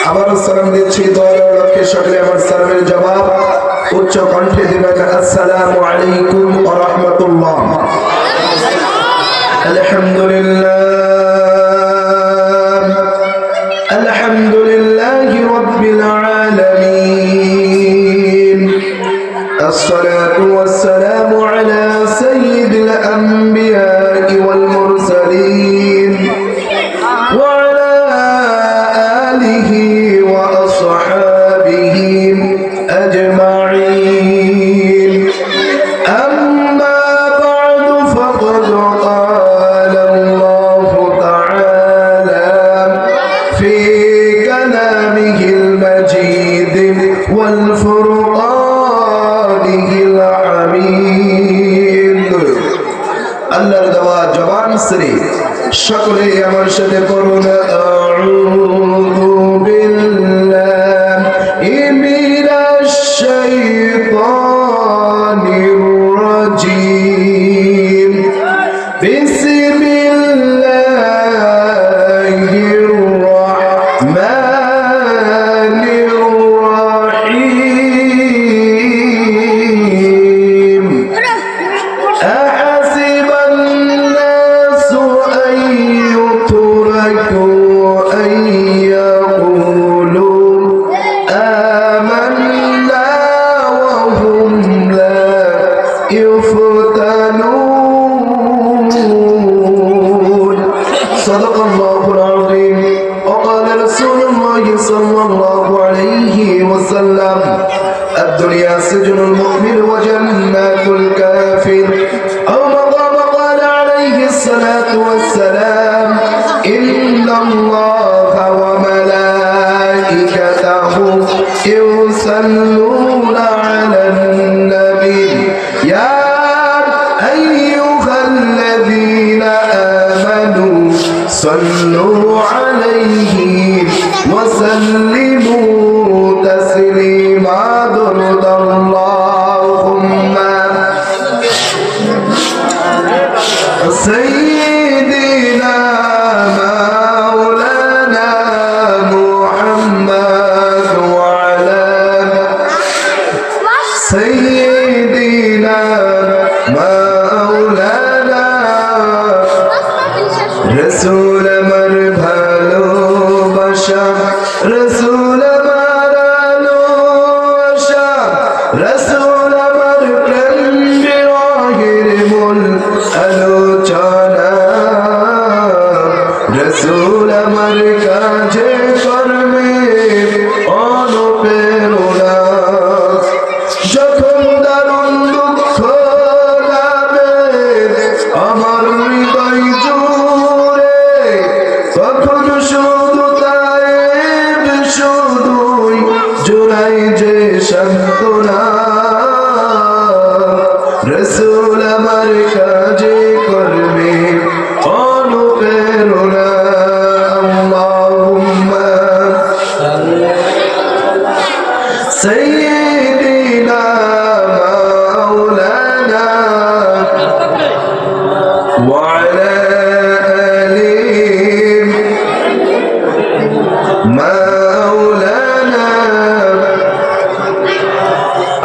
আবারও সালাম দিচ্ছি দয়ার লক্ষ্যে সকলে আমার সালামের জবাব উচ্চ কণ্ঠে দিবেন আসসালামু আলাইকুম ওয়া রাহমাতুল্লাহ। আলহামদুলিল্লাহি রাব্বিল আলামিন আসসালাতু ওয়াসসালামু আলা সাইয়্যিদিল আমবিয়া'i ওয়াল মুরসালিন ওয়া আলা আলিহি ওয়া আসহাবিহি আজমাইন। আম্মা বা'দু ফাকাদ ক্বালা আল্লাহু তাআলা ফি কালামিহিল মাজিদ ওয়াল ফুরকানিহিল হামিদ। আল্লাহর দেওয়া জবান শ্রী সকলে আমার সাথে পড়ুন আউযু বিল্লাহি মিনাশ শাইতানির রাজীম। বিসমিল্লাহির রাহমানির রাহিম। أحسب الناس أن يتركوا أن يقولوا آمنا وهم لا يفتنون. صدق الله العظيم. وقال رسول الله صلى الله عليه وسلم الدنيا سجن المؤمن وجنات الكافر. أو مقام قال عليه الصلاة والسلام إن الله وملائكته يصلون على النبي يا أيها الذين آمنوا صلوا عليه وسلموا تسليما. درد اللهم سيدنا مولانا محمد وعلى سيدنا مولانا رسول আমার ভালোবাসা রসুল আমার ভালোবাসা রসুল আমার প্রেম বিরহের মূল আলোচনা রসুল আমার কাজে কর্মে অনুপ্রেরণা। যখন দারুণ দুঃখ নামে আমার হৃদয় জুড়ে তখন শুধু তাই শুধুই জুড়াই যে সান্ত্বনা। রসুল আমার কাজে করবে অনুপ্রেরণা। আল্লাহুম্মা সাইয়্যিদিনা মাওলানা ওয়া আলা আলিহি মাওলানা।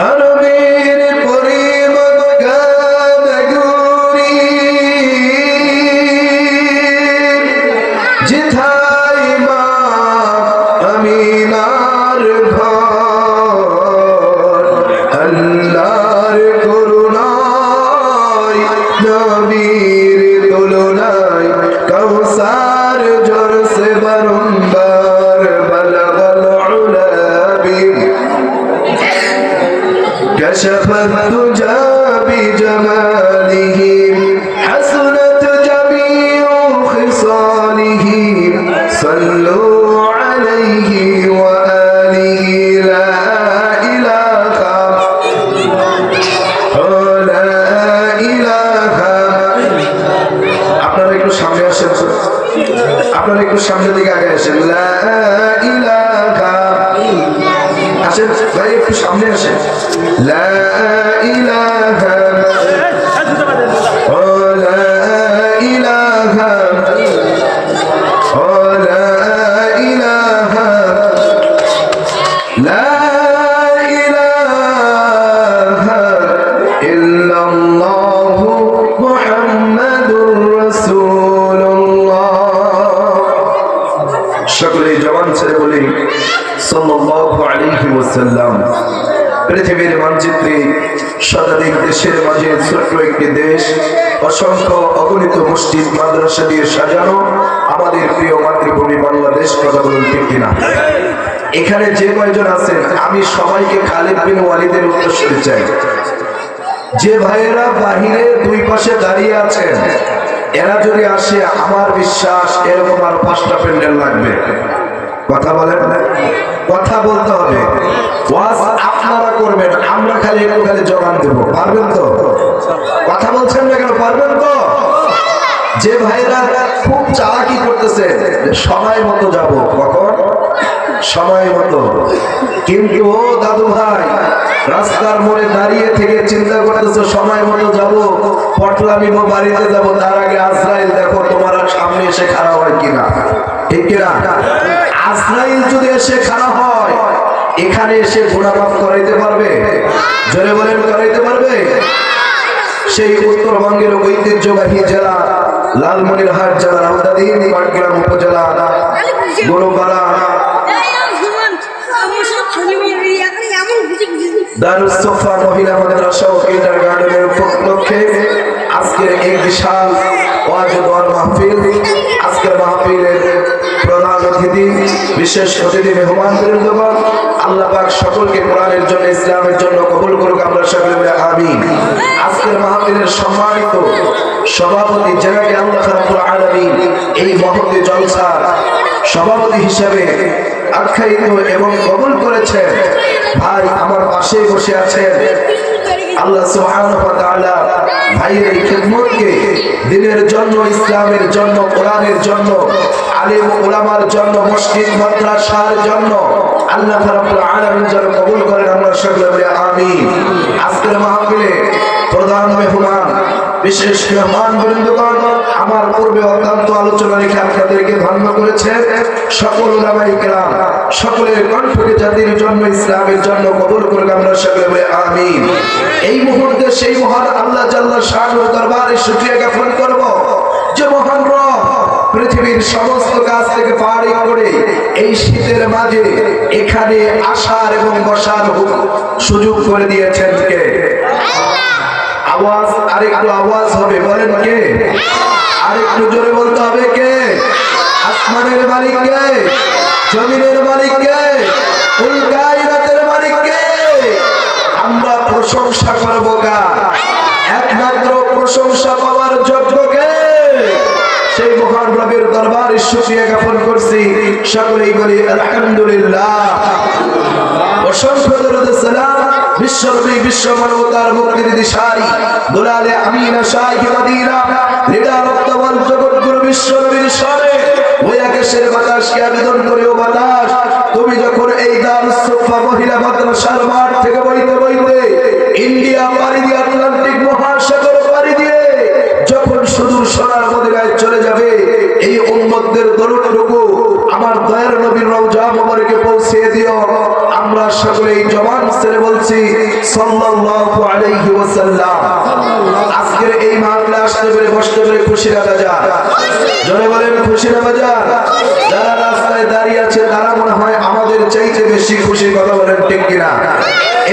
আরবের পরিমত গানগুরি যেথায় মা আমিনার ঘর আল্লাহর করুণায় নবীর তুলনায় কাউসার ঝরছে বারংবার বালাগাল উলাবি كشفت الدجى بجماله حسنت جميع خصاله صلوا عليه وآله لا إله لا إله। আপনারা একটু সামনে আসেন, আপনারা একটু সামনের দিকে আগে আসেন। লা ইলাহা আসেন ভাই, একটু সামনে আসেন। লা ইলাহা লা ইলাহা লা ইলাহা জবান ছেড়ে বলি সাল্লাল্লাহু আলাইহি ওয়াসাল্লাম। পৃথিবীর মানচিত্রে শতাধিক দেশের মাঝে ছোট্ট একটি দেশ, অসংখ্য অগণিত মসজিদ মাদ্রাসা দিয়ে সাজানো আমাদের প্রিয় মাতৃভূমি বাংলাদেশ। কথা বলুন ঠিক কিনা? এখানে যে কয়জন আছেন আমি সবাইকে খালিদ বিন ওয়ালিদের উত্তরসূরি চাই। যে ভাইয়েরা বাহিরে দুই পাশে দাঁড়িয়ে আছেন এরা যদি আসে আমার বিশ্বাস এরকম আর 5টা প্যান্ডেল লাগবে। কথা বলেন, কথা বলতে হবে, ওয়াজ আপনারা করবেন, আমরা খালি একটু খালি জবান দেব। পারবেন তো? কথা বলছেন না কেন? পারবেন তো? যে ভাইরা খুব চালাকি করতেছে সময় মতো যাব, কখন? সময় মতো। কিন্তু ও দাদু ভাই রাস্তার মোড়ে দাঁড়িয়ে থেকে চিন্তা করতেছে সময় মতো যাবো, পটলা নিব, বাড়িতে যাব, তার আগে আজরাইল দেখো তোমার সামনে এসে খারাপ হয় কিনা। ঠিক কিনা? আজরাইল যদি এসে খারাপ হয় এখানে এসে গুনাহমাফ করাইতে পারবে? জোরে বলেন, করাইতে পারবে? সেই উত্তরবঙ্গের ঐতিহ্যবাহী জেলা লালমনিরহাট জেলার আমদাদিন পাটগ্রাম উপজেলা গরুপাড়া দারুস সোফা মহিলা মাদ্রাসা ও কিন্ডারগার্টেনের উপলক্ষে আজকের এই বিশাল ওয়াজ ও দোয়ার মাহফিল। আজকের মাহফিলের প্রধান অতিথি, বিশেষ অতিথি মেহমানবৃন্দগণ, আল্লাহ পাক সকলকে কোরআনের জন্য, ইসলামের জন্য কবুল করুক, আমরা সকলে বলি আমিন। আজকের মাহফিলের সম্মানিত সভাপতি যাকে আল্লাহ রাব্বুল আলামিন এই মহৎ জলসার সভাপতি হিসেবে আখ্যায়িত এবং কবুল করেছেন, ভাই আমার পাশে বসে আছেন। আল্লাহ সুবহানাহু ওয়া তাআলা ভাইয়ের এই খিদমতকে দ্বীনের জন্য, ইসলামের জন্য, কোরআনের জন্য, আলেম ওলামার জন্য, মসজিদ মাদ্রাসার জন্য আল্লাহ রাব্বুল আলামিন যেন কবুল করেন, আমরা সকলে বলি আমিন। আজকের মাহফিলে প্রধান মেহমান, বিশেষ মেহমান বৃন্দগণ আমার পূর্বে অত্যন্ত আলোচনা রেখে আপনাদেরকে ধন্য করেছেন। সকল উলামায়ে কেরাম সকলের কণ্ঠকে জাতির জন্য, ইসলামের জন্য কবুল করুন, আমরা সকলে বলি আমিন। এই মুহূর্তে সেই মহান আল্লাহ জাল্লা শানুর দরবারে শুকরিয়া জ্ঞাপন করব যে মহান রব পৃথিবীর সমস্ত কাজ থেকে পাড়ি করে এই শীতের মাঝে এখানে আসার এবং বসার সুযোগ করে দিয়েছেন। কে? আওয়াজ, আরেকটু আওয়াজ হবে, বলেন কে? আরেকটু জোরে বলতে হবে কে? আসমানের মালিক কে? জমিনের মালিক কে? কুল কায়নাতের মালিক কে? আমরা প্রশংসা করব কার? একমাত্র প্রশংসা পাওয়ার যোগ্য কে? সেই মহান রবের দরবারে শুকরিয়া জ্ঞাপন করছি। সকলেই বলি আলহামদুলিল্লাহ। অসংখ্য দরুদ সালাম বিশ্বনবী, বিশ্ব মানবতার মুক্তির দিশারি দুলালে আমিনা শাইখে Medina leader of the world জগৎগুরু বিশ্বনবীর শানে ওই আকাশের বাতাসকে আবেদন করে, ও বাতাস তুমি যখন এই দারুস সোফা মহিলা মাদ্রাসার মাঠ থেকে বইতে বইতে ইন্ডিয়া পাড়ি দিয়ে, আটলান্টিক মহাসাগর পাড়ি দিয়ে যখন সুদূর সোনার মদিনায় চলে যাবে, এই উম্মতদের দরুদটুকু আমার দয়ার নবীর রওজা মোবারকে পৌঁছে দিও। আমরা সকলেই জবান ছেড়ে বলছি সাল্লাল্লাহু আলাইহি ওয়াসাল্লাম। আজকের এই মাহফিলে আসতে পেরে, বসতে পেরে খুশি না বাজার? জোরে বলেন খুশি না বাজার? যারা রাস্তায় দাঁড়িয়ে আছে তারা মনে হয় আমাদের চাইতে বেশি খুশি। কথা বলেন ঠিক কিনা?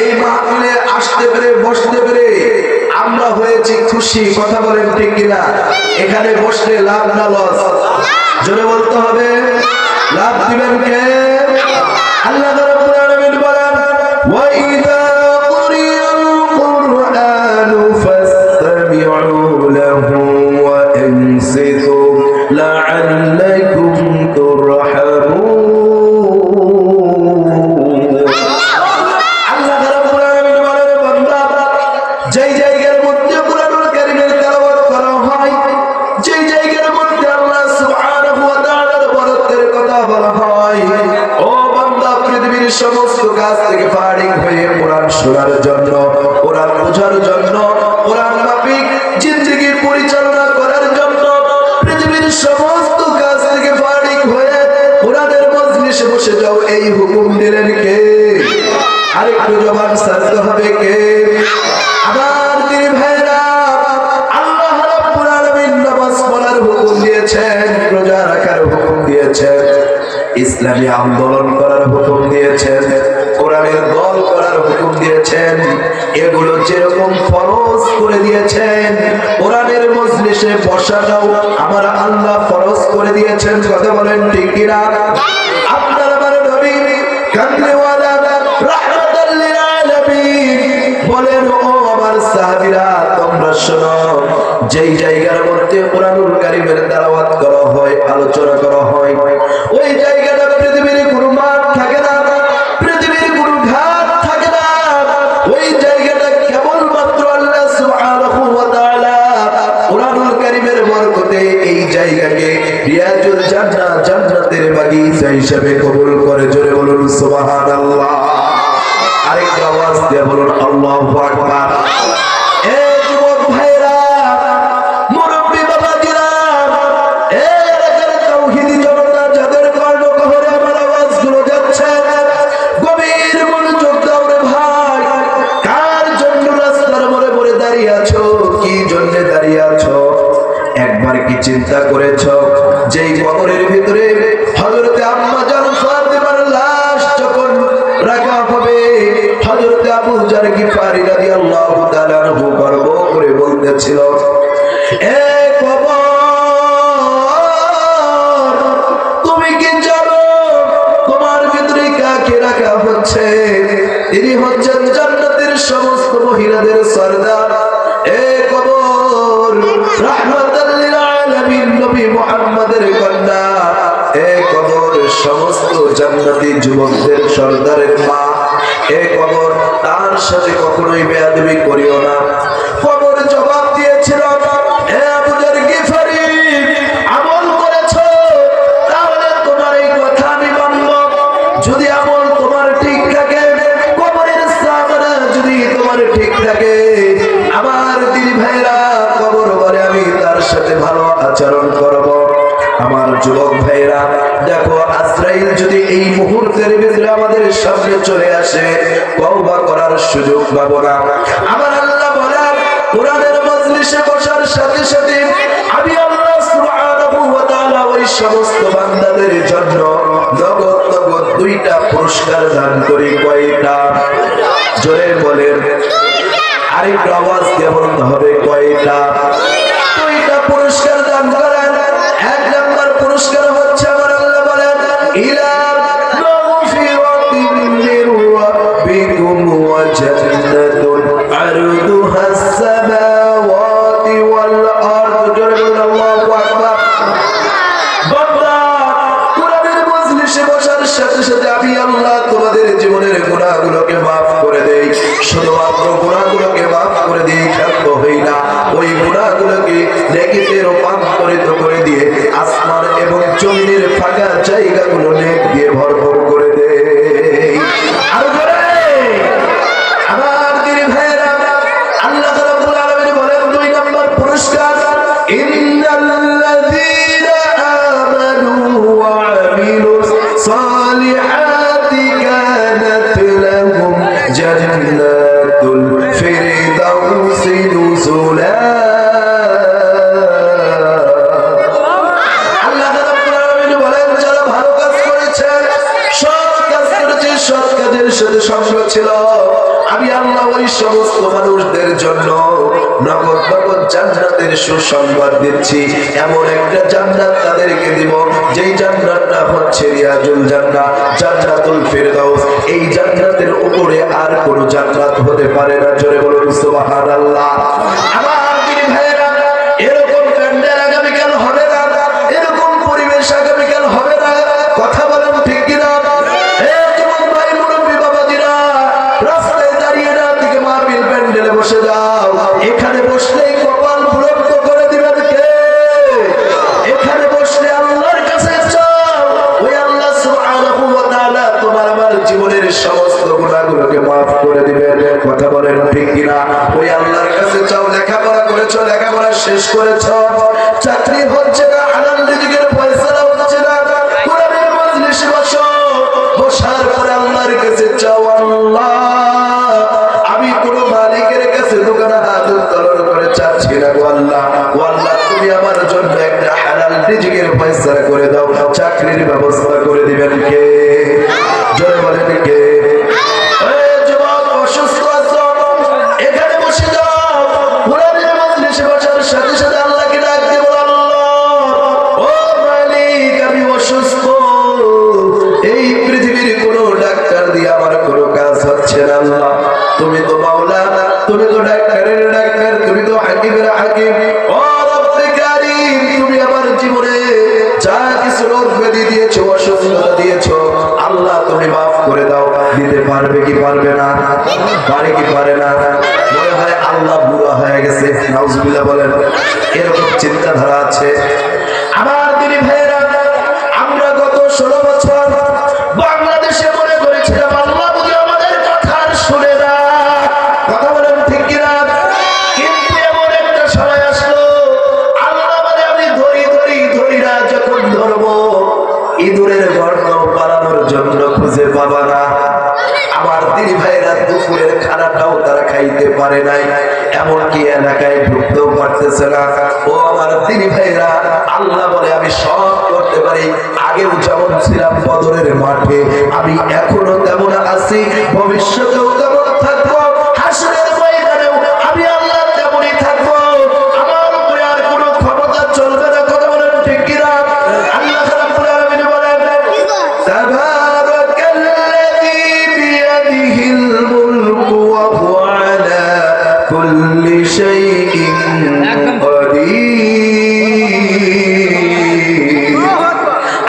এই মাহফিলে আসতে পেরে, বসতে পেরে আমরা হয়েছি খুশি। কথা বলেন ঠিক কিনা? এখানে বসলে লাভ না লস? জোরে বলতে হবে। লাভ দিবেন কে? আল্লাহ রাব্বুল আলামিন বলেন, ওয়া ইযা কুরিয়াল কুরআনু ফাসতামিউ লাহু ওয়া আনসিতু লাআল্লাকুম তুরহামুন। আল্লাহ রাব্বুল আলামিন বলেন, বান্দা যেই জায়গার মধ্যে কুরআনুল কারীমের তেলাওয়াত করা হয়, যেই জায়গার মধ্যে আল্লাহ সুবহানাহু ওয়া তাআলার বরকতের কথা বলা হয়, ও বান্দা পৃথিবীর সমস্ত কাজ থেকে ফারিগ হয়ে কোরআন শোনার জন্য, কোরআন বোঝার জন্য, কোরআন মাফিক জিন্দেগি পরিচালনা করার জন্য পৃথিবীর সমস্ত কাজ থেকে ফারিগ হয়ে কোরআনের মজলিসে বসে যাও, এই হুকুম দিলেন কে? আরেকটু জবান ছাড়তে হবে কে? আমার দিনী ভাইরা, আল্লাহ রাব্বুল আলামিন নামাজ পড়ার হুকুম দিয়েছেন, রোজা রাখার হুকুম দিয়েছেন, ইসলামী আন্দোলন করার হুকুম দিয়েছেন, কোরআনের দল করার হুকুম দিয়েছেন, এগুলো যেরকম ফরজ করে দিয়েছেন কোরআনের মজলিসে বসাটাও আমার আল্লাহ ফরজ করে দিয়েছেন। কথা বলেন ঠিক কিনা? আপনার আমার নবী কামলিওয়ালা রাহমাতাল লিল আলামিন বলেন, ও আমার সাহাবীরা তোমরা শোনো, যেই জায়গার মধ্যে কোরআনুল কারীমের তেলাওয়াত করা হয়, আলোচনা করা হয়, ওই জায়গাটা পৃথিবীর কোনো মাঠ থাকে না, পৃথিবীর কোনো ঘাট থাকে না, ওই জায়গাটা কেবলমাত্র আল্লাহ সুবহানাহু ওয়া তাআলা কোরআনুল কারীমের বরকতে এই জায়গাকে রিয়াজুল জান্নাহ, জান্নাতের বাগিচা হিসেবে কবুল করে। জোরে বলুন সুবহানাল্লাহ। আরেকটা আওয়াজ দিয়ে বলুন আল্লাহু আকবার। চিন্তা করেছ যেই কবরের ভিতরে হযরতে আম্মা জান ফাতেমার লাশ যখন রাখা হবে, হযরতে আবু জার গিফারি রাদিয়াল্লাহু তাআলা আনহু গর্ব করে বলতেছিল, এ কবর তুমি কি জানো তোমার ভিতরে কাকে রাখা হচ্ছে? তিনি হচ্ছেন জান্নাতের সমস্ত মহিলাদের সরদার। এ কবর রাহমাতাল লিল আলামিন নবী মুহাম্মদের কন্যা। এ কবর সমস্ত জান্নাতি যুবকদের সরদারের মা। এ কবর তার সাথে কখনোই বেয়াদবি করিও না। কবর জবাব দিয়েছিল, হে আবু জার গিফারি, আমল করেছো তাহলে তোমার এই কথা আমি মানব। যদি আমল তোমার ঠিক থাকে, কবরের সাহাবারা যদি তোমার ঠিক থাকে, আমার দিদি ভাইরা কবর বলে আমি তার সাথে ভালো আচরণ করব। আমার যুবক ভাইরা দেখো, আজরাইল যদি এই মুহূর্তের ভিতরে আমাদের সামনে চলে আসে, তওবা করার সুযোগ পাবো না। আমার আল্লাহ বলেন, কোরআনের মজলিসে বসার সাথে সাথে আমি আল্লাহ সুবহানাহু ওয়া তাআলা ওই সমস্ত বান্দাদের জন্য নগদ নগদ 2টা পুরস্কার দান করি। কয়টা? জোরে বলেন, আরেকটু আওয়াজ দিয়ে বলতে হবে, কয়টা? 2টা পুরস্কার দান করেন। 1 নাম্বার পুরস্কার হচ্ছে আমার আল্লাহ বলেন, ইলা মাগফিরাতিন মির রাব্বিকুম ওয়া জান্নাতুন আরদুহাস সামাওয়াতি ওয়াল আরদ। জোরে বলুন আল্লাহু আকবার। বান্দা, কোরআনের মজলিসে বসার সাথে সাথে আমি আল্লাহ তোমাদের জীবনের গুনাহগুলোকে মাফ করে দেই। শুধুমাত্র গুনাহগুলোকে মাফ করে দিয়ে ক্ষান্ত হই না, ওই গুনাহগুলোকে নেকিতে রূপান্তরিত করে দিয়ে আসমান এবং জমিনের ফাঁকা জায়গাগুলো নেক দিয়ে ভরপুর করে দেই। আর করে আমার দিদি ভাইরা, আল্লাহ রাব্বুল আলামিন বলেন 2 নম্বর পুরস্কার, ইন্নাল্লাযীনা আমানু ওয়া আমিলুস সালিহাতি কানাত লাহুম জান্নাতুল ফিরদাউসি নুজুলা। আল্লাহ রাব্বুল আলামিন বলেন, যারা ভালো কাজ করেছে, সৎ কাজ করেছে, সৎ কাজের সাথে সঙ্গ ছিল, আমি আল্লাহ ওই সমস্ত মানুষদের জন্য নগদ নগদ জান্নাতের সুসংবাদ দিচ্ছি। এমন একটা জান্নাত তাদেরকে দিব, যেই জান্নাতটা হচ্ছে রিয়াজুল জান্নাহ, জান্নাতুল ফিরদাউস। এই জান্নাতের উপরে আর কোনো জান্নাত হতে পারে না। জোরে বলুন সুবহানাল্লাহ। আমার দিদি ভাইরা, এরকম প্যান্ডেল আগামীকাল হবে না, এরকম পরিবেশ আগামীকাল হবে না। কথা বলেন ঠিক কিনা? রাস্তায় দাঁড়িয়ে না থেকে মাহফিল প্যান্ডেলে বসে যাও। এখানে বসলেই কপাল বুলন্দ করে দিবেন কে? এখানে বসলে আল্লাহর কাছে চাও, ওই আল্লাহ সুবহানাহু ওয়া তাআলা তোমার আমার জীবনের সমস্ত গুনাহগুলোকে মাফ করে দিবেন। কথা বলেন ঠিক কিনা? ওই আল্লাহর কাছে চাও। লেখাপড়া করেছো, লেখাপড়া শেষ করেছো, চাকরি হচ্ছে না, হালাল রিজিকের ফয়সালা হচ্ছে না, কোরআনের মজলিসে বসো, বসার পরে আল্লাহর কাছে চাও, আল্লাহ আমি কোন মালিকের কাছে দোকানে হাত উত্তোলন করে চাচ্ছি না গো আল্লাহ, ও আল্লাহ তুমি আমার জন্য একটা হালাল রিজিকের ফয়সালা করে দাও। চাকরির ব্যবস্থা করে দিবেন কে? বলছেন আল্লাহ তুমি তো মাওলা, তুমি তো ডাক্তারের ডাক্তার, তুমি তো হাকিমের হাকিম। ও রব্বে কারীম, তুমি আমার জীবনে যা কিছু রোগ ব্যাধি দিয়েছো, অসুস্থতা দিয়েছো আল্লাহ তুমি মাফ করে দাও। দিতে পারবে কি পারবে না? পারে কি পারে না? মনে হয় আল্লাহ বুড়া হয়ে গেছে, নাউজুবিল্লাহ বলেন, এরকম চিন্তাধারা আছে। আমার দিনী ভাইয়েরা, আমরা গত 16 বছর বাংলাদেশে মনে করেছিলাম আল্লাহ বুঝি আমাদের কথা শুনে না, কথা বলেন ঠিক কিনা? কিন্তু এমন একটা সময় আসলো আল্লাহ বলে আমি ধরি না, যখন ধরবো ইঁদুরের গর্ত পালানোর জন্য খুঁজে পাবা না। আমার দিনী ভাইয়েরা দুপুরের খানাটাও তারা খাইতে পারে নাই, এমনকি এলাকায় ঢুকতেও পারতেছে না। ও আমার দিনী ভাইয়েরা, আল্লাহ বলে আমি সব করতে পারি। আগেও যেমন ছিলাম বদরের মাঠে, আমি এখনো তেমন আছি, ভবিষ্যতেও তেমন থাকবো, হাসরের ময়দানেও আমি আল্লাহ তেমনই থাকবো। আমার উপরে আর কোনো ক্ষমতা চলবে না, কথা বলেন ঠিক কিনা? আল্লাহ রাব্বুল আলামিন বলেন তাবারাকাল্লাযী বিয়াদিহিল মুলকু ওয়া হুয়া আলা কুল্লি শাইইন কাদির।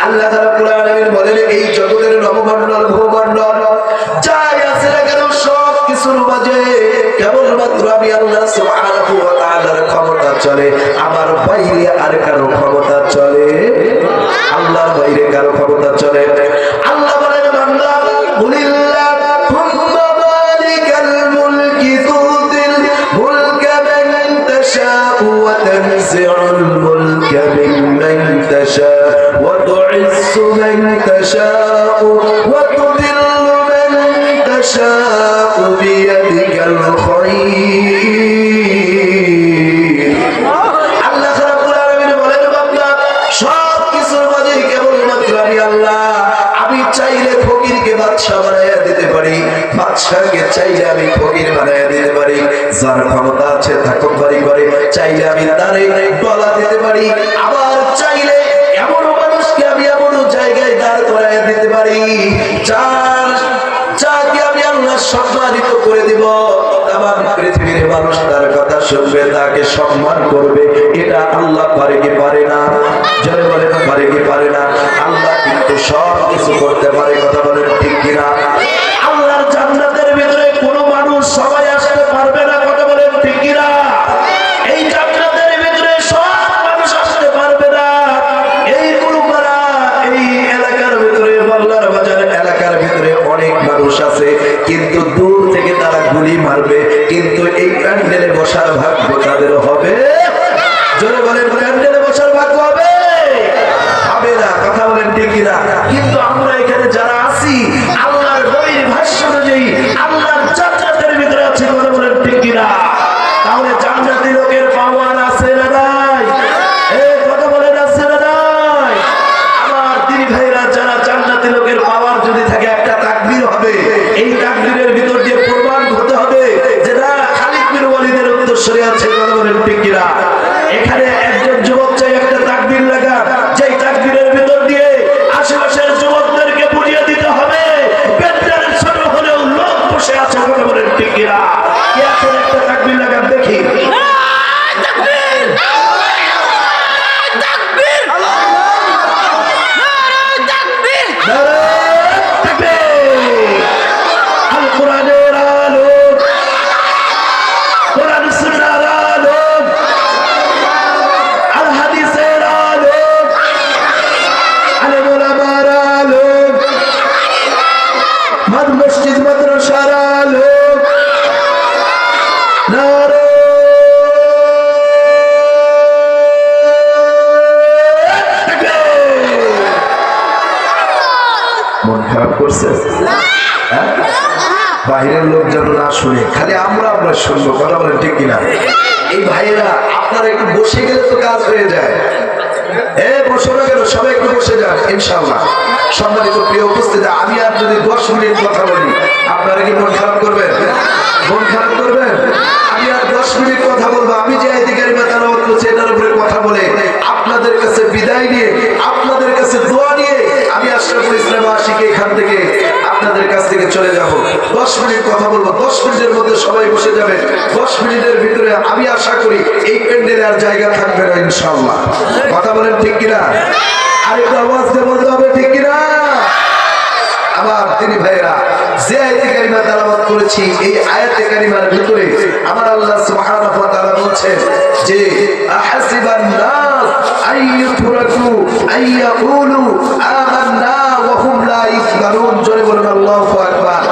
আল্লাহ রাব্বুল আলামিন বলেন এই জগতের নবমণ্ডল ভূমণ্ডল যাই আছে না কেন সব কিছুর মাঝে কেবলমাত্র আমি আল্লাহ সুবহানাহু ওয়া তাআলার ক্ষমতা চলে, আমার বাইরে আর কারো ক্ষমতা চলে, আল্লাহর বাইরে কারো ক্ষমতা চলে। আল্লাহ বলেন বান্দা কুলিল্লাহুম্মা মালিকাল মুলকি তুতিল মুলকা মান তাশাউ ওয়া তানজিউল মুলকা মিম্মান তাশাউ ওয়া তুইজ্জু মান তাশাউ ওয়া তুযিল্লু মান তাশাউ বিয়াদিকাল খায়র। আল্লাহ রাব্বুল আলামিন বলেন বান্দা সব কিছুর মাঝে কেবলমাত্র আমি আল্লাহ, আমি চাইলে ফকিরকে বাদশা বানাইয়া দিতে পারি, বাদশাকে চাইলে আমি ফকির বানাইয়া দিতে পারি, যার ক্ষমতা আছে তাকব্বরি করে চাইলে আমি তারে গলা দিতে পারি, আবার চাইলে এমন মানুষকে আমি এমন জায়গায় দাঁড় করাইয়া দিতে পারি যাকে আমি আল্লাহ সম্মানিত করে দিব। তামাম পৃথিবীর মানুষ তার কথা শুনবে, তাকে সম্মান করবে। এটা আল্লাহ পারে কি পারে না? জোরে বলেন পারে কি পারে না? আল্লাহ কিন্তু সব কিছু করতে পারে, কথা বলেন ঠিক কিনা? আল্লাহর জান্নাতের ভিতরে কোনো মানুষ সবাই আসতে পারবে না, কথা বলেন ঠিক কিনা? এই জান্নাতের ভিতরে সব মানুষ আসতে পারবে না। এই কুলপাড়া এই এলাকার ভিতরে, বাংলার বাজার এলাকার ভিতরে অনেক মানুষ আছে, কিন্তু দূর থেকে তারা গুলি মারবে, কিন্তু এই প্যান্ডেলে বসার ভাগ্য তাদের হবে? জোরে বলেন প্যান্ডেলে বসার ভাগ্য হবে? হবে না, কথা বলেন ঠিক কিনা? কিন্তু আমরা এখানে যারা আছি আল্লাহর বইয়ের ভাষ্য অনুযায়ী আল্লাহর জান্নাতের ভিতরে আছি, কথা বলেন ঠিক কিনা? তাহলে জান্নাতি লোকের পাওয়ার আছে না নাই? এই কথা বলেন আছে না নাই? আমার দিনী ভাইরা, যারা জান্নাতি লোকের পাওয়ার যদি থাকে একটা তাকবীর হবে, এই তাকবীরের ভিতর দিয়ে প্রমাণ হতে হবে যে না খালিদ বিন ওয়ালিদের উত্তরসূরি আছে, কথা বলেন ঠিক কিনা? এখানে একজন যুবক চাই একটা তাকবীর লাগা, যেই তাকবীরের ভিতর দিয়ে আশেপাশের যুবকদেরকে বুঝিয়ে দিতে হবে পেট্রোলের ছোট হলেও লোক বসে আছে, কথা বলেন ঠিক কিনা? কে আছে একটা তাকবীর লাগা দেখি? আল কোরআনের আলো, কোরআন সুন্নাহর আলো, আল হাদিসের আলো, আলেম ওলামার আলো, মাদ মসজিদ মাদ্রাসার আলো, নারে মন খারাপ করছে? বাইরের লোক যেন না শুনে, খালি আমরা শুনবো, কথা বলেন ঠিক কিনা? এই ভাইয়েরা আপনারা একটু বসে গেলে তো কাজ হয়ে যায়। বসে না কেন, সবাই একটু বসে যান ইনশাআল্লাহ। সম্মানিত প্রিয় উপস্থিতি, আমি আর যদি 10 মিনিট কথা বলি আপনারা কি মন খারাপ করবেন? মন খারাপ করবেন? আমি আর 10 মিনিট কথা বলবো, আমি যে আয়াতিকারী তেলাওয়াত করছি এটার উপরে কথা বলে আপনাদের কাছে বিদায় নিয়ে, আপনাদের কাছে দোয়া নিয়ে আমি আশরাফুল ইসলাম আশিক এখান থেকে আপনাদের কাছ থেকে চলে যাব, 10 মিনিট কথা বলবো, 10 মিনিটের মধ্যে সবাই বসে যাবে। 10 মিনিটের ভিতরে আমি আশা করি এই প্যান্ডেলে আর জায়গা থাকবে না ইনশাআল্লাহ। কথা বলেন ঠিক কিনা? আরেকটু আওয়াজ দিয়ে বলতে হবে ঠিক কিনা? আমার তিনি ভাইরা, যে আয়াতে কারিমা তেলাওয়াত করেছি, এই আয়াতে কারিমার ভিতরে আমার আল্লাহ সুবহানাহু ওয়া তাআলা বলছেন যে আহাসিবান নাস আইয়ুতরাকু আইয়াকুলু আমান্না ওয়া হুম লা ইফতারুন। জোরে বলুন আল্লাহু আকবার।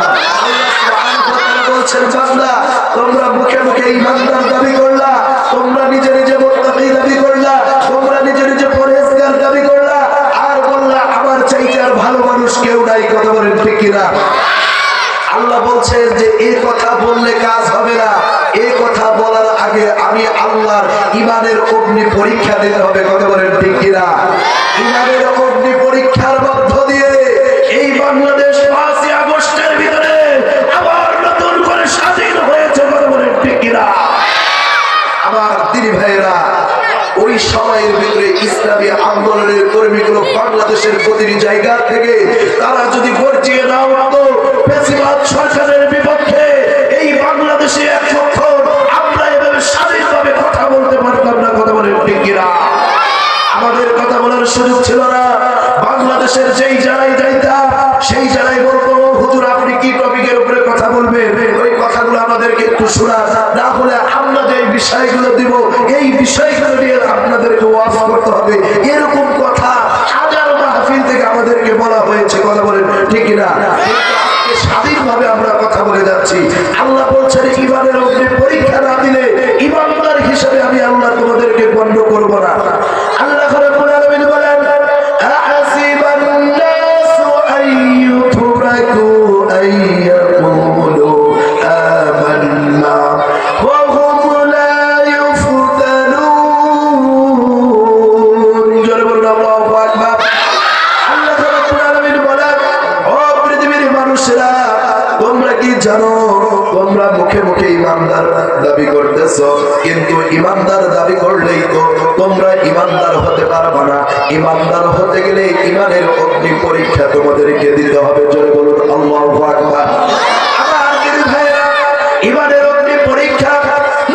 আল্লাহ সুবহানাহু ওয়া তাআলা বলছেন, বান্দা তোমরা মুখে মুখে ঈমানদার দাবি করলা, তোমরা নিজে নিজে মুত্তাকি দাবি করলা, তোমরা নিজে নিজে পরহেজগার দাবি করলা, আর বললা আমার চাইতে আর ভালো মানুষ কেউ নাই। কথা বলেন ঠিক কিনা? আল্লাহ বলছেন যে এই কথা বললে কাজ হবে না, এই কথা বলার আগে আমি আল্লাহর ঈমানের অগ্নি পরীক্ষা দিতে হবে। কথা বলেন ঠিক কিনা? ঈমানের অগ্নি পরীক্ষার মধ্য দিয়ে এই বাংলাদেশ 5ই আগস্টের ভিতরে আবার নতুন করে স্বাধীন হয়েছে। কথা বলেন ঠিক কিনা? আমার দিনী ভাইয়েরা, ওই সময়ের ভিতরে ইসলামী আন্দোলনের কর্মীগুলো বাংলাদেশের প্রতিটি জায়গা থেকে তারা যদি গর্জিয়ে না উঠতো ফ্যাসিবাদ সরকারের বিপক্ষে, এই বাংলাদেশে এতক্ষণ আমরা এভাবে স্বাধীনভাবে কথা বলতে পারতাম না। কথা বলেন ঠিক কিনা? আমাদের কথা বলার সুযোগ ছিল না। বাংলাদেশের যেই জায়গায় যাইতাম সেই জায়গায় বলতো, হুজুর আপনি কি টপিকের উপরে কথা বলবেন, ওই কথাগুলো আমাদেরকে একটু শোনা, না হলে আমরা যে বিষয়গুলো দিব এই বিষয়গুলো নিয়ে আপনাদেরকে ওয়াজ করতে হবে। এরকম কথা হাজার মাহফিল থেকে আমাদেরকে বলা হয়েছে। কথা বলেন ঠিক কিনা? স্বাধীনভাবে আমরা কথা বলে যাচ্ছি। আল্লাহ বলছেন ঈমানের অগ্নি পরীক্ষা না দিলে ঈমানদার হিসেবে আমি আল্লাহ তোমাদেরকে গণ্য করব না। আল্লাহ রাব্বুল আলামিন বলেন, আহাসিবান নাসু আইয়ুতরাকু আইয়াকুলু আমান্না ওয়া হুম লা ইফতানুন। জোরে বলুন আল্লাহু আকবার। আল্লাহ রাব্বুল আলামিন বলেন, ও পৃথিবীর মানুষেরা, তোমরা কি জানো তোমরা মুখে মুখে ঈমানদার দাবি করতেছো, কিন্তু ঈমানদার দাবি করলেই তো তোমরা ঈমানদার হতে পারবে না। ঈমানদার হতে গেলে ঈমানের অগ্নি পরীক্ষা তোমাদেরকে দিতে হবে। জোরে বলুন আল্লাহু আকবার। আমার দিনী ভাইরা, ঈমানের অগ্নি পরীক্ষা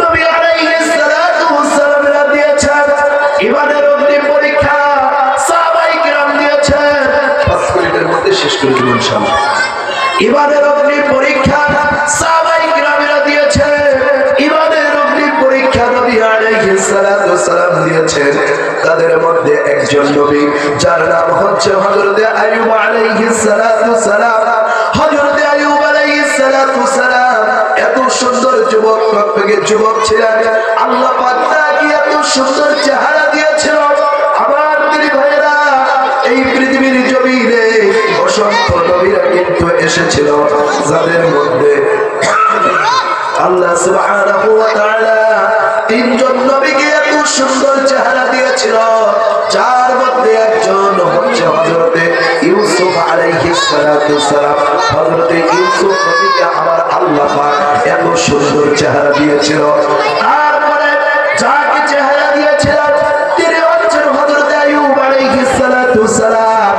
নবী আলাইহিস সালাতু ওয়াস সালাম দিয়েছেন। ঈমানের অগ্নি পরীক্ষা সাহাবায়ে কিরাম দিয়েছেন। 5 মিনিটের মধ্যে শেষ করে দেব ইনশাআল্লাহ। ঈমানের অগ্নি পরীক্ষা সাহাবায়ে কিরামেরা দিয়েছে। ঈমানের অগ্নি পরীক্ষা নবী আলাইহিস সালাতু ওয়াস সালাম দিয়েছেন। তাদের মধ্যে একজন নবী যার নাম হচ্ছে হযরত আইয়ুব আলাইহিস সালাতু ওয়াস সালাম। হযরত আইয়ুব আলাইহিস সালাতু ওয়াস সালাম এত সুন্দর যুবক ছিলেন। আল্লাহ পাক তাকে এত সুন্দর চেহারা দিয়েছিল। আমার দিনী ভাইরা, এই পৃথিবীর জমিনে অসংখ্য নবীরা কিন্তু এসেছিল, যাদের মধ্যে আল্লাহ সুবহানাহু ওয়া তাআলা 3 জন নবীকে এত সুন্দর চেহারা দিয়েছিল, যার মধ্যে একজন হচ্ছে হযরত ইউসুফ আলাইহিস সালাতু ওয়াস সালাম। হযরত ইউসুফ নবীকে আমার আল্লাহ পাক এত সুন্দর চেহারা দিয়েছিল। তারপরে যাকে চেহারা দিয়েছিল তিনি হচ্ছেন হযরত আইয়ুব আলাইহিস সালাতু ওয়াস সালাম।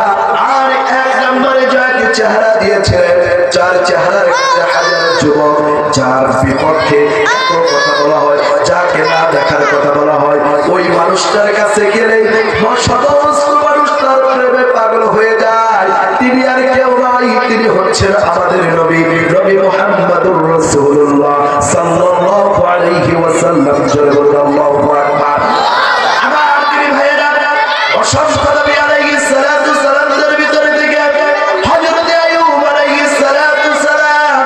আর এক নম্বরে যাকে চেহারা দিয়েছিলেন, যার চেহারার একটা হাজার যুবক, যার বিপক্ষে এত কথা বলা হয়, যাকে না দেখার কথা বলা হয়, ওই মানুষটার কাছে গেলে সমস্ত মানুষ তার প্রেমে পাগল হয়ে যায়। তিনি আর কেউ নয়, তিনি হচ্ছেন আমাদের নবী, নবী মুহাম্মদুর রাসূলুল্লাহ সাল্লাল্লাহু আলাইহি ওয়াসাল্লাম। জোরে বলুন আল্লাহু আকবার। আমার দিনী ভাইয়েরা, অসংখ্য নবী আলাইহিস সালাতু ওয়াস সালামের ভিতরে থেকে হযরত আইয়ুব আলাইহিস সালাতু ওয়াস সালাম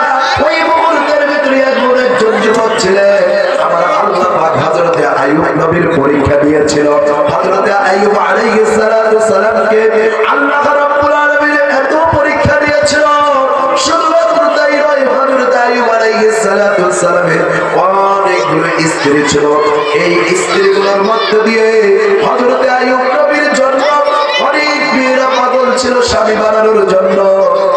ওই মুহূর্তের ভিতরে একজন যুবক ছিলেন। আমার আল্লাহ পাক হযরত আইয়ুব নবীর পরীক্ষা দিয়েছিল। হযরত আইয়ুব আলাইহিস সালাতু ওয়াস সালামকে আল্লাহ রাব্বুল আলামিন এত পরীক্ষা দিয়েছিল। শুধুমাত্র তাই নয়, হযরত আইয়ুব আলাইহিস সালাতু ওয়াস সালামের অনেকগুলো স্ত্রী ছিল। এই স্ত্রীগুলোর মধ্য দিয়ে হযরত আইয়ুব নবীর জন্য অনেক মেয়েরা পাগল ছিল স্বামী বানানোর জন্য,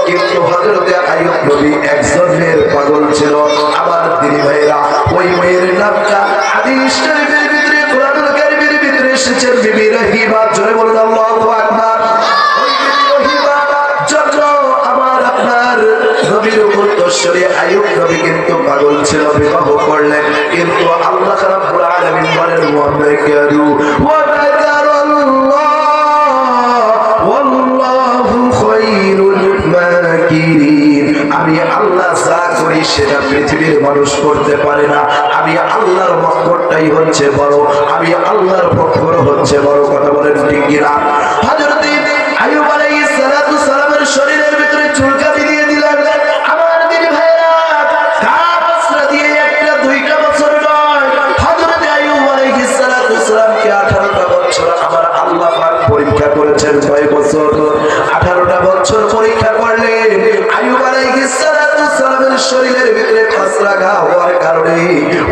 কিন্তু হযরত আইয়ুব নবী একজন মেয়ের পাগল ছিল। আমার দিনী ভাইরা, ওই মেয়ের নামটা হাদিস শরীফের ভিতরে, কোরআনুল কারীমের ভিতরে এসেছে বিবি রহিমা। জোরে বলুন আল্লাহু আকবার। ওই বিবি রহিমা জন্য আমার আপনার নবীর উত্তরসূরি আইয়ুব নবী কিন্তু পাগল ছিল, বিবাহ করলেন, কিন্তু আল্লাহ রাব্বুল আলামিন বলেন ওয়া মাকারু ওয়া মাকারাল্লাহ ওয়াল্লাহু খায়রুল মাকিরিন। আমি আল্লাহ যা করি সেটা পৃথিবীর মানুষ করতে পারে না। আমি আল্লাহর মক্করটাই হচ্ছে বড়, আমি আল্লাহর মক্কর হচ্ছে বড়। কথা বলেন ঠিক কিনা? হযরত আইয়ুব আলাইহিস সালাতু সালামের শরীরের ভিতরে চুলকানি দিয়ে দিলেন। আমার দিন ভাইরা, কাবসরা দিয়ে একটা দুইটা বছর নয়, হযরত আইয়ুব আলাইহিস সালাতু সালামকে 18টা বছর আমার আল্লাহ পাক পরীক্ষা করেছেন। কয় বছর? 18টা বছর পরীক্ষা করলেন। আইয়ুব আলাইহিস সালাতু সালামের শরীরের ভিতরে খসরা ঘা হওয়ার কারণে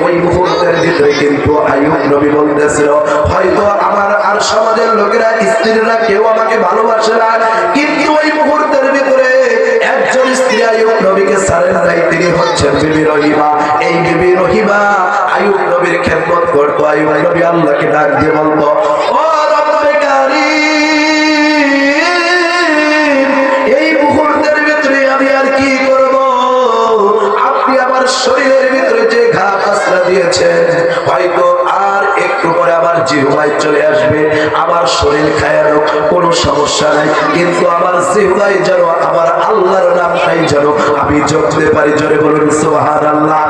ওই মুহূর্তের ভিতরে কিন্তু আইয়ুব নবী বলতেছিল, হয়তো আমার আর সমাজের লোকেরা, স্ত্রীরা কেউ আমাকে ভালোবাসে না, কিন্তু ওই মুহূর্তের ভিতরে একজন স্ত্রী আইয়ুব নবীকে ছাড়েন নাই, তিনি হচ্ছেন বিবি রহিমা। এই বিবি রহিমা আইয়ুব নবীর খেদমত করতো। আইয়ুব নবী আল্লাহকে ডাক দিয়ে বলতো, ও রব্বে কারীম, এই মুহূর্তের ভিতরে আমি আর কি করব? আপনি আমার শরীরের ভিতরে যে ঘা কাসরা দিয়েছেন, হয়তো আর একটু পরে আমার জিহ্বায় চলে আসবে, আমার শরীর খায়ানো কোনো সমস্যা নাই, কিন্তু আমার জিহ্বায় যেন আমার আল্লাহর নামটাই যেন আমি জপতে পারি। জোরে বলুন সুবহানাল্লাহ।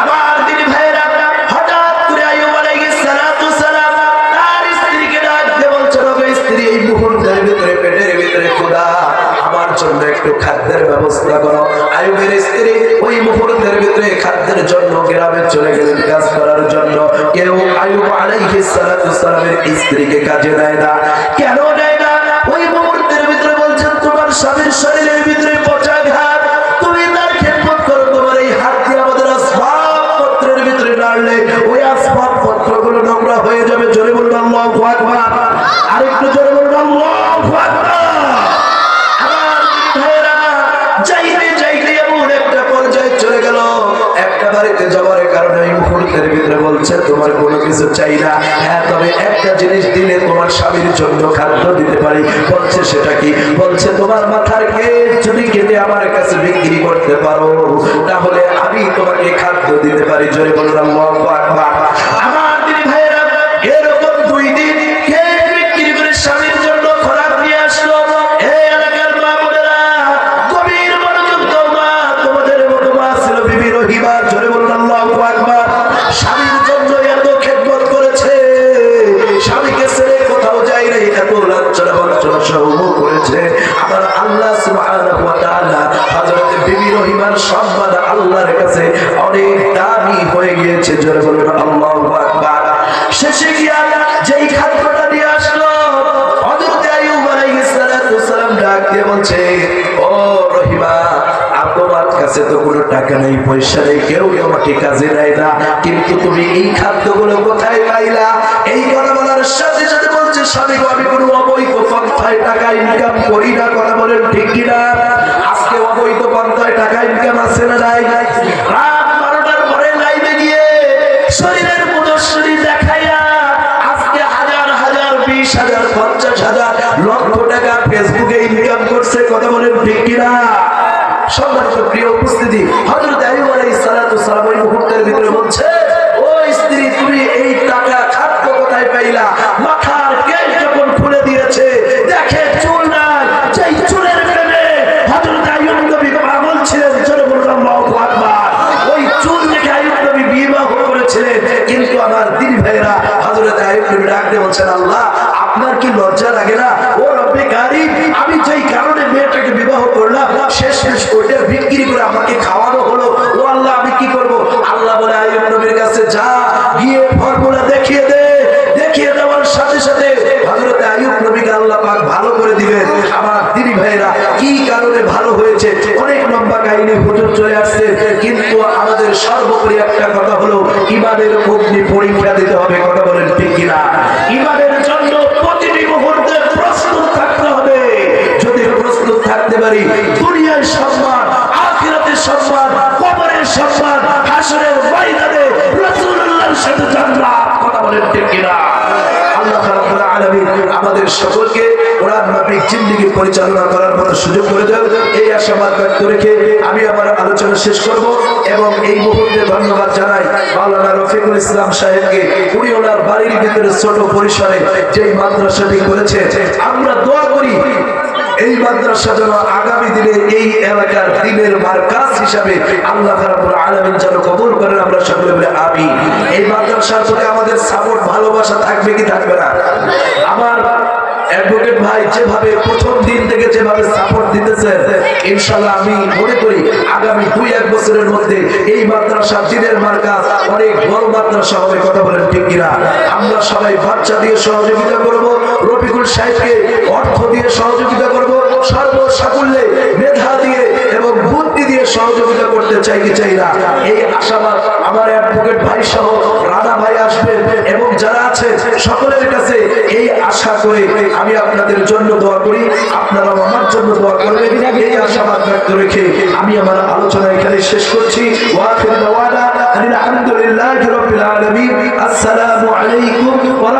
আমার দিনী ভাইরা, হঠাৎ করে আইয়ুব আলাইহিস সালাতু সালাম তার স্ত্রীকে ডাক দিয়ে বলছেন, ওগো স্ত্রী, এই মুহূর্তের ভিতরে পেটের ভিতরে ক্ষুধা, আমার জন্য একটু খাদ্যের ব্যবস্থা করো। আইয়ুবের স্ত্রী ওই মুহূর্তের ভিতরে খাদ্যের জন্য গ্রামে চলে গেলেন কাজ করার জন্য। কেউ আইয়ুব আলাইহিস সালাতু সালামের স্ত্রীকে কাজে দেয় না। কেন দেয় না? ওই মুহূর্তের ভিতরে বলছেন, তোমার স্বামীর শরীরের ভিতরে পচা ঘাট, তুমি তার খেদমত করো, তোমার এই হাত দিয়ে আমাদের আসবাবপত্রের ভিতরে নাড়লে ওই আসবাবপত্রগুলো নোংরা হয়ে যাবে। জোরে বলুন আল্লাহু আকবার। আরেকটু জোরে বলুন আল্লাহু আকবার। যাইতে যাইতে এমন একটা পর্যায়ে চলে গেল, একটা বাড়িতে যাওয়ার কারণে এই মুহূর্তের ভিতরে বলছে, তোমার কোনো কিছু চাই না, হ্যাঁ তবে একটা জিনিস দিলে তোমার স্বামীর জন্য খাদ্য দিতে পারি। বলছে সেটা কি? বলছে তোমার মাথার কেশ যদি কেটে আমার কাছে বিক্রি করতে পারো, তাহলে আমি তোমাকে খাদ্য দিতে পারি। জোরে বলুন আল্লাহু আকবার। আমার দিনী ভাইয়েরা, এরকম 2 দিন কেশ বিক্রি করে স্বামীর জন্য খোরাক নিয়ে আসলো। এই এলাকার মা বোনেরা, গভীর মনোযোগ দাও না, তোমাদের মতো মা ছিল বিবি রহিমা। জোরে বলুন আল্লাহু আকবার। স্বামীর জন্য এত খেদমত করেছে, স্বামীকে ছেড়ে কোথাও যায় নাই, এত লাঞ্ছনা বঞ্চনা সহ্য করেছে। আমার আল্লাহ সুবহানাহু ওয়া তাআলা হযরত বিবি রহিমার সম্মান আল্লাহর কাছে অনেক দামি হয়ে গিয়েছে। জোরে বলুন আল্লাহু আকবার। শেষে গিয়া যেই খাদ্যটা নিয়ে আসলো, হযরত আইয়ুব আলাইহিস সালাতু সালাম ডাক দিয়ে বলছে, ও রহিমা, আপনার কাছে তো কোনো টাকা নেই, পয়সা নেই, কেউ আমাকে কাজে নেয় না, কিন্তু তুমি এই খাদ্যগুলো কোথায় পাইলা? এই কথা বলার সাথে সাথে বলছে, স্বামী গো, আমি কোনো অবৈধ পন্থায় টাকা ইনকাম করি না। কথা বলেন ঠিক কিনা? আজকে অবৈধ পন্থায় টাকা ইনকাম আছে না নাই? রাত 12টার পরে লাইভে গিয়ে শরীরের প্রদর্শনী দেখাইয়া আজকে হাজার হাজার, 20,000, 50,000, লক্ষ টাকা ফেসবুকে ইনকাম করছে। কথা বলেন ঠিক কিনা? সম্মানিত প্রিয় উপস্থিতি, হযরত আইয়ুব আলাইহিস সালাতু সালাম ওই মুহূর্তের ভিতরে বলছে, ও স্ত্রী, তুমি এই টাকা খাদ্য কোথায় পাইলা? মাথার কেশ যখন খুলে দিয়েছে, দেখে চুল নাই, যেই চুলের প্রেমে হযরত আইয়ুব নবী পাগল ছিলেন। জোরে বলুন আল্লাহু আকবার। ওই চুল দেখে আইয়ুব নবী বিবাহ করেছিলেন। কিন্তু আমার দিনী ভাইরা, হযরত আইয়ুব নবী ডাক দিয়ে বলছেন, আল্লাহ, আপনার কি লজ্জা লাগে না? ও রব্বে কারীম, আমি যেই কারণে মেয়েটাকে বিবাহ করলাম, শেষ ওইটা বিক্রি করে আমাকে খাওয়ানো হলো, ও আল্লাহ, আমি কি করব? আল্লাহ বলে, আইয়ুব নবীর কাছে যা, গিয়ে ফর্মুলা দেখিয়ে দে। দেখিয়ে দেওয়ার সাথে সাথে হযরত আইয়ুব নবীকে আল্লাহ পাক ভালো করে দিবেন। আমার দিনী ভাইরা, কি কারণে ভালো হয়েছে? অনেক লম্বা কাহিনী হুজুর চলে আসছে, কিন্তু আমাদের সর্বোপরি একটা কথা হলো, ইমানের অগ্নি পরীক্ষা দিতে হবে। কথা বলেন ঠিক কিনা? ইমানের জন্য প্রতিটি মুহূর্তে প্রস্তুত থাকতে হবে। যদি প্রস্তুত থাকতে পারি, দুনিয়ার সম্মান, আখিরাতের সম্মান, কবরের সম্মান, হাসরের ময়দানে রাসূলুল্লাহর সাথে জান্নাত। কথা বলেন ঠিক কিনা? আল্লাহ রাব্বুল আলামিন আমাদের সকলকে কোরআন মাফিক জিন্দেগি পরিচালনা করার মতো সুযোগ করে দেন, এই আশাবাদ ব্যক্ত রেখে আমি আলোচনা শেষ করব এবং এই মুহূর্তে ধন্যবাদ জানাই মাওলানা রফিকুল ইসলাম সাহেবকে। উনি ওনার বাড়ির ভিতরে ছোট পরিসরে যে মাদ্রাসাটি করেছে, আমরা দোয়া করি এই মাদ্রাসা যেন আগামী দিনে এই এলাকার দ্বীনের মার্কাজ হিসাবে আল্লাহ রাব্বুল আলামিন যেন কবুল করেন। আমরা সকলে বলে আমিন। এই মাদ্রাসার প্রতি আমাদের সাপোর্ট ভালোবাসা থাকবে কি থাকবে না? আমার অ্যাডভোকেট ভাই যেভাবে প্রথম দিন থেকে যেভাবে সাপোর্ট দিতেছে, ইনশাআল্লাহ আমি মনে করি আগামী 2-1 বছরের মধ্যে এই মাদ্রাসা দ্বীনের মার্কাজ অনেক বড় মাদ্রাসা হবে। কথা বলেন ঠিক কিনা? আমরা সবাই বাচ্চা দিয়ে সহযোগিতা করব, রফিকুল সাহেবকে অর্থ দিয়ে সহযোগিতা করব, সর্বসাকুল্যে মেধা দিয়ে এবং বুদ্ধি দিয়ে সহযোগিতা করতে চাই কি চাই না? এই আশাবাদ আমার অ্যাডভোকেট ভাই সহ রানা ভাই আসবেন এবং যারা আছে সকলের কাছে এই আশা করে আমি আপনাদের জন্য দোয়া করি, আপনারাও আমার জন্য দোয়া করবেন। এই আশাবাদ ব্যক্ত রেখে আমি আমার আলোচনা এখানে শেষ করছি। ওয়া আখিরু দাওয়ানা আলহামদুলিল্লাহি রাব্বিল আলামিন। আসসালামু আলাইকুম ওয়া